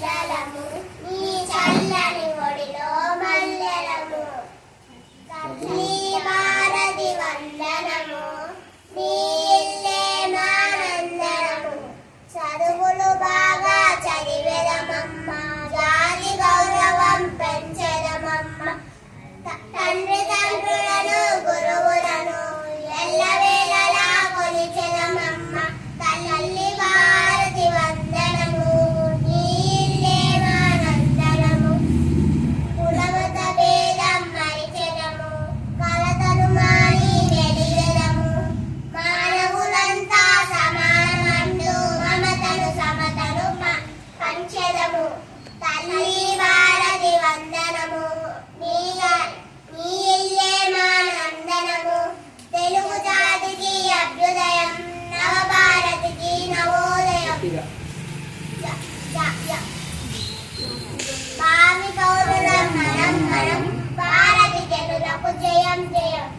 పిల్లలము నీ చల్లని ఒడిలో మల్లెలము తల్లి భారతి వందనము నీ ఇల్లే మానందనము చదువులు బాగా చదివెదమమ్మ జాతి గౌరవం పెంచెదమమ్మ తండ్రి తండ్రులను గురువులను ఎల్లవేళలా కొలిచెదమమ్మ తల్లి భారతి వందనము నీ ఇల్లే మానందనము కులమత భేదం మరిచెదము కలతలు మాని వెలిగెదము మానవులంతా సమానమంటూ మమతను సమతను పంచెదము తల్లి భారతి వందనము నీ ఇల్లే మానందనము తెలుగు జాతికి అభ్యుదయం నవభారతికి నవోదయం భావి పౌరులం మనం భారతి జనులకు జయం జయం.